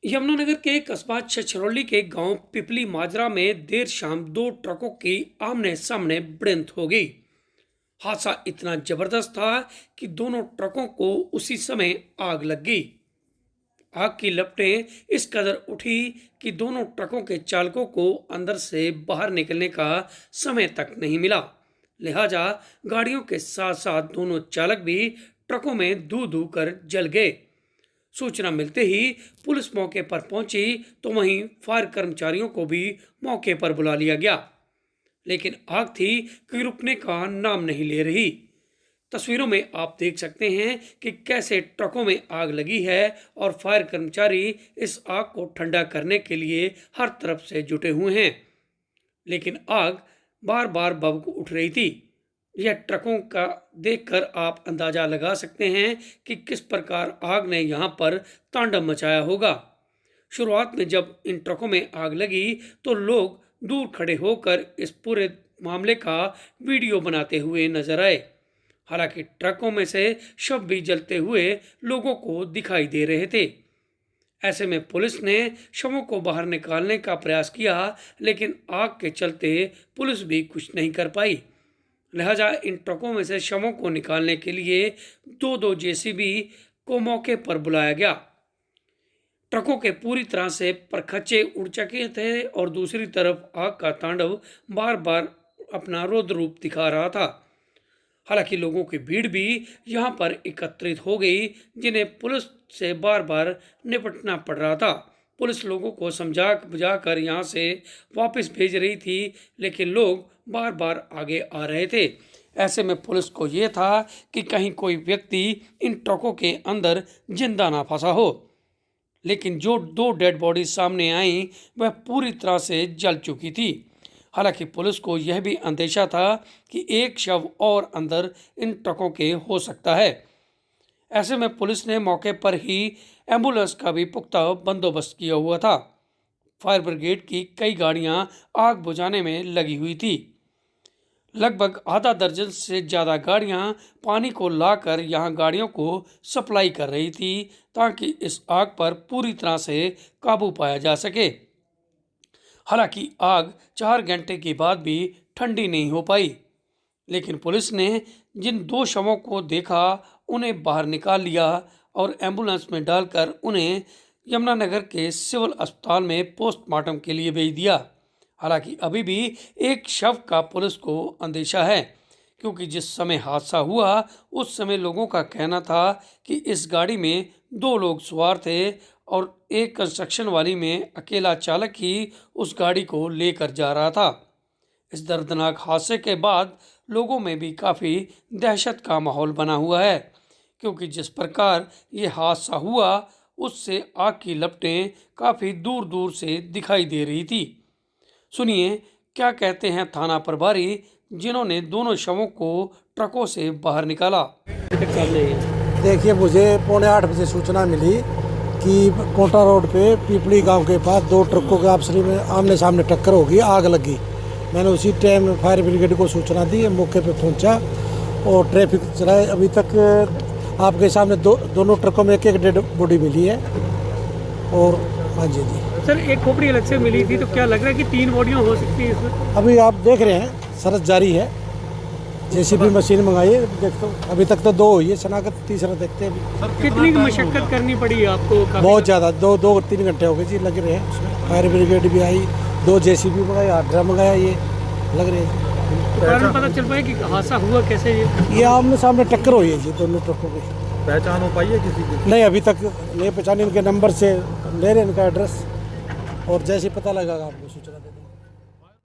यमुनानगर के कस्बा छछरौली के गांव पिपली माजरा में देर शाम दो ट्रकों की आमने सामने भिड़ंत हो गई। हादसा इतना जबरदस्त था कि दोनों ट्रकों को उसी समय आग लग गई। आग की लपटें इस कदर उठी कि दोनों ट्रकों के चालकों को अंदर से बाहर निकलने का समय तक नहीं मिला। लिहाजा गाड़ियों के साथ साथ दोनों चालक भी ट्रकों में धू धू कर जल गए। सूचना मिलते ही पुलिस मौके पर पहुंची तो वहीं फायर कर्मचारियों को भी मौके पर बुला लिया गया, लेकिन आग थी कि रुकने का नाम नहीं ले रही। तस्वीरों में आप देख सकते हैं कि कैसे ट्रकों में आग लगी है और फायर कर्मचारी इस आग को ठंडा करने के लिए हर तरफ से जुटे हुए हैं, लेकिन आग बार बार भभक उठ रही थी। यह ट्रकों का देखकर आप अंदाजा लगा सकते हैं कि किस प्रकार आग ने यहां पर तांडव मचाया होगा। शुरुआत में जब इन ट्रकों में आग लगी तो लोग दूर खड़े होकर इस पूरे मामले का वीडियो बनाते हुए नजर आए। हालांकि ट्रकों में से शव भी जलते हुए लोगों को दिखाई दे रहे थे। ऐसे में पुलिस ने शवों को बाहर निकालने का प्रयास किया, लेकिन आग के चलते पुलिस भी कुछ नहीं कर पाई। लिहाजा इन ट्रकों में से शवों को निकालने के लिए दो जेसीबी को मौके पर बुलाया गया। ट्रकों के पूरी तरह से परखच्चे उड़ चुके थे और दूसरी तरफ आग का तांडव बार बार अपना रौद्र रूप दिखा रहा था। हालांकि लोगों की भीड़ भी यहां पर एकत्रित हो गई, जिन्हें पुलिस से बार बार निपटना पड़ रहा था। पुलिस लोगों को समझा बुझाकर यहां से वापस भेज रही थी, लेकिन लोग बार बार आगे आ रहे थे। ऐसे में पुलिस को यह था कि कहीं कोई व्यक्ति इन ट्रकों के अंदर जिंदा ना फंसा हो, लेकिन जो दो डेड बॉडी सामने आई वह पूरी तरह से जल चुकी थी। हालांकि पुलिस को यह भी अंदेशा था कि एक शव और अंदर इन ट्रकों के हो सकता है। ऐसे में पुलिस ने मौके पर ही एम्बुलेंस का भी पुख्ता बंदोबस्त किया हुआ था। फायर ब्रिगेड की कई गाड़ियां आग बुझाने में लगी हुई थी। लगभग आधा दर्जन से ज़्यादा गाड़ियां पानी को लाकर यहां गाड़ियों को सप्लाई कर रही थी, ताकि इस आग पर पूरी तरह से काबू पाया जा सके। हालांकि आग 4 घंटे के बाद भी ठंडी नहीं हो पाई, लेकिन पुलिस ने जिन दो शवों को देखा उन्हें बाहर निकाल लिया और एम्बुलेंस में डालकर उन्हें यमुनानगर के सिविल अस्पताल में पोस्टमार्टम के लिए भेज दिया। हालांकि अभी भी एक शव का पुलिस को अंदेशा है, क्योंकि जिस समय हादसा हुआ उस समय लोगों का कहना था कि इस गाड़ी में 2 लोग सवार थे और एक कंस्ट्रक्शन वाली में अकेला चालक ही उस गाड़ी को लेकर जा रहा था। इस दर्दनाक हादसे के बाद लोगों में भी काफ़ी दहशत का माहौल बना हुआ है, क्योंकि जिस प्रकार ये हादसा हुआ उससे आग की लपटें काफ़ी दूर दूर से दिखाई दे रही थी। सुनिए क्या कहते हैं थाना प्रभारी, जिन्होंने दोनों शवों को ट्रकों से बाहर निकाला। देखिए, मुझे 7:45 बजे सूचना मिली कि कोटा रोड पे पिपली गांव के पास 2 ट्रकों के आपस में आमने सामने टक्कर होगी, आग लगी। मैंने उसी टाइम फायर ब्रिगेड को सूचना दी, मौके पे पहुंचा और ट्रैफिक चलाए। अभी तक आपके सामने दोनों ट्रकों में एक डेड बॉडी मिली है। और हाँ जी सर, एक खोपड़ी अलग से मिली थी, तो क्या लग रहा है कि 3 बॉडियां हो सकती है इसमें? अभी आप देख रहे हैं सर्च जारी है, जेसीबी मशीन मंगाई है। देखते अभी तक तो 2 हुई है, शनाख्त तीसरा देखते हैं। कितनी मशक्कत करनी पड़ी आपको? बहुत ज़्यादा, 2-3 घंटे हो गए जी, लग रहे हैं उसमें। फायर ब्रिगेड भी आई, 2 जेसीबी मंगाई, 8 ड्रम मंगाया, ये लग रहे हैं। तो कारण पता चल पाया कि हादसा हुआ कैसे? ये आमने सामने टक्कर हुई है जी, दोनों ट्रकों की। पहचान हो पाई है किसी की? नहीं, अभी तक नहीं पहचानी। इनके नंबर से ले रहे हैं, इनका एड्रेस, और जैसे पता लगेगा आपको सूचना दे देंगे।